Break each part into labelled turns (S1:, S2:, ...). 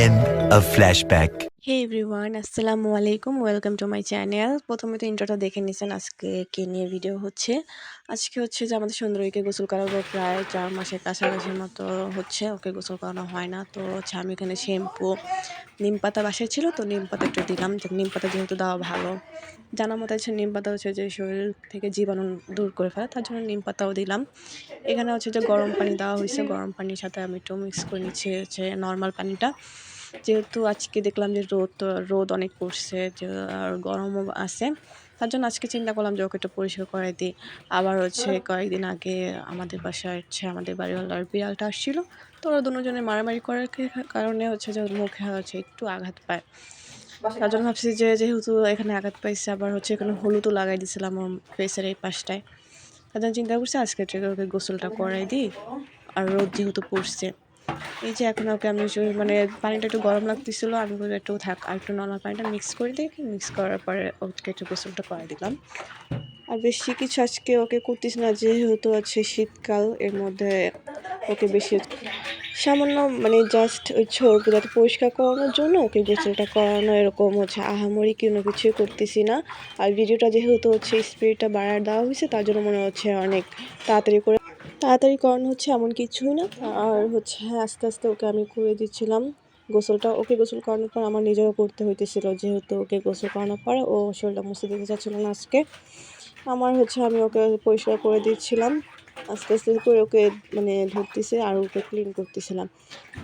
S1: End of flashback.
S2: Hey everyone, আসসালামু আলাইকুম, welcome to my channel. প্রথমে তো ইন্ট্রোটা দেখে নিয়েছেন। আজকে কে নিয়ে ভিডিও হচ্ছে, আজকে হচ্ছে যে আমাদের সুন্দরীকে গোসল করাবো। প্রায় 4 মাসের কাছাকাছির মতো হচ্ছে ওকে গোসল করানো হয় না। তো হচ্ছে আমি এখানে শ্যাম্পু, নিম পাতা বাসায় ছিল, তো নিম পাতা একটু দিলাম। নিম পাতা যেহেতু দেওয়া ভালো, জানা মতো হচ্ছে নিম পাতা হচ্ছে যে শরীর থেকে জীবাণু দূর করে ফেলে, তার জন্য নিম পাতাও দিলাম। এখানে হচ্ছে যে গরম পানি দেওয়া হয়েছে, গরম পানির সাথে আমি একটু মিক্স করে নিচ্ছি হচ্ছে নর্মাল পানিটা। যেহেতু আজকে দেখলাম যে রোদ অনেক পড়ছে, যে আর গরমও আছে, তার জন্য আজকে চিন্তা করলাম যে ওকে একটু পরিষ্কার করে দিই। আবার হচ্ছে কয়েকদিন আগে আমাদের বাসায় হচ্ছে আমাদের বাড়িওয়ালার বিড়ালটা আসছিল, তো ওরা দুজনে মারামারি করার কারণে হচ্ছে যে ওর মুখে হচ্ছে একটু আঘাত পায়। তার জন্য ভাবছি যে যেহেতু এখানে আঘাত পাইছে, আবার হচ্ছে এখানে হলুদও লাগাই দিয়েছিলাম ওর ফেসের এই পাশটায়। তার জন্য চিন্তা করছি আজকে থেকে ওকে গোসলটা করাই দিই। আর রোদ যেহেতু পড়ছে, এই যে এখন ওকে আমি মানে পানিটা একটু গরম লাগতেছিল, আমি বলি একটু থাক আর একটু নর্মাল পানিটা মিক্স করে দিই। মিক্স করার পরে ওকে একটু গোসলটা করে দিলাম। আর বেশি কিছু আজকে ওকে করতেছি না, যেহেতু আছে শীতকাল, এর মধ্যে ওকে বেশি সামান্য মানে জাস্ট ওই যাতে পরিষ্কার করানোর জন্য ওকে গোসলটা করানো, এরকম হচ্ছে আহামরি কোনো কিছুই করতেছি না। আর ভিডিওটা যেহেতু হচ্ছে স্পিডটা বাড়ায় দেওয়া হয়েছে, তার জন্য মনে হচ্ছে অনেক তাড়াতাড়ি করানো হচ্ছে, এমন কিছুই না। আর হচ্ছে আস্তে আস্তে ওকে আমি করে দিচ্ছিলাম গোসলটা। ওকে গোসল করানোর পর আমার নিজেও করতে হইতেছিল, যেহেতু ওকে গোসল করানোর পরে ও শরীরটা মুছে দিতে চাচ্ছিল না আজকে। আমার হচ্ছে আমি ওকে পরিষ্কার করে দিচ্ছিলাম, আস্তে আস্তে করে ওকে মানে ধরতেছি আর ওকে ক্লিন করতেছিলাম।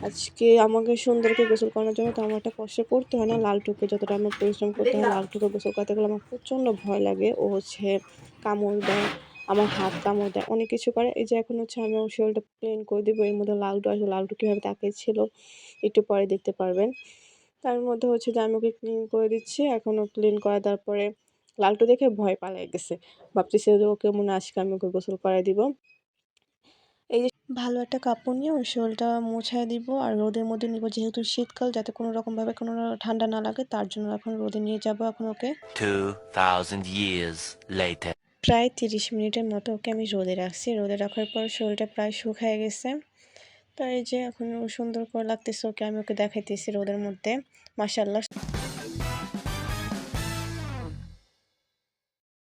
S2: আজকে আমাকে সুন্দরকে গোসল করানোর জন্য তো আমার একটা কষ্ট করতে হয় না। লালটুকে যতটা আমার পরিশ্রম করতে হয়, লালটুকে গোসল করতে গেলে আমার প্রচণ্ড ভয় লাগে। ও হচ্ছে কামড় দেয়, আমার হাত কামড় দেয়, অনেক কিছু করে। এই যে এখন হচ্ছে আমি ওর শরীরটা ক্লিন করে দিব। এর মধ্যে লালটু আসবে, লালটু কীভাবে তাকিয়েছিল একটু পরে দেখতে পারবেন। তার মধ্যে হচ্ছে যে আমি ওকে ক্লিন করে দিচ্ছি। এখন ও ক্লিন করে দেওয়ার পরে লালটু দেখে ভয় পালিয়ে গেছে, ভাবতেছে যে ওকে মনে হয় আজকে আমি ওকে গোসল করাই দিব। এই যে ভালো একটা কাপড় নিয়ে ওর শরীরটা মুছায় দিব আর রোদের মধ্যে নিব, যেহেতু শীতকাল, যাতে কোনো রকমভাবে কোনো ঠান্ডা না লাগে, তার জন্য এখন রোদে নিয়ে যাব এখন ওকে।
S1: 2000 years later.
S2: প্রায় 30 মিনিটের মতো ওকে আমি রোদে রাখছি। রোদে রাখার পর শরীরটা প্রায় শুকায় গেছে। তো এই যে এখন সুন্দর করে লাগতেছে ওকে, আমি ওকে দেখাইতেছি রোদের মধ্যে। মাশাআল্লাহ।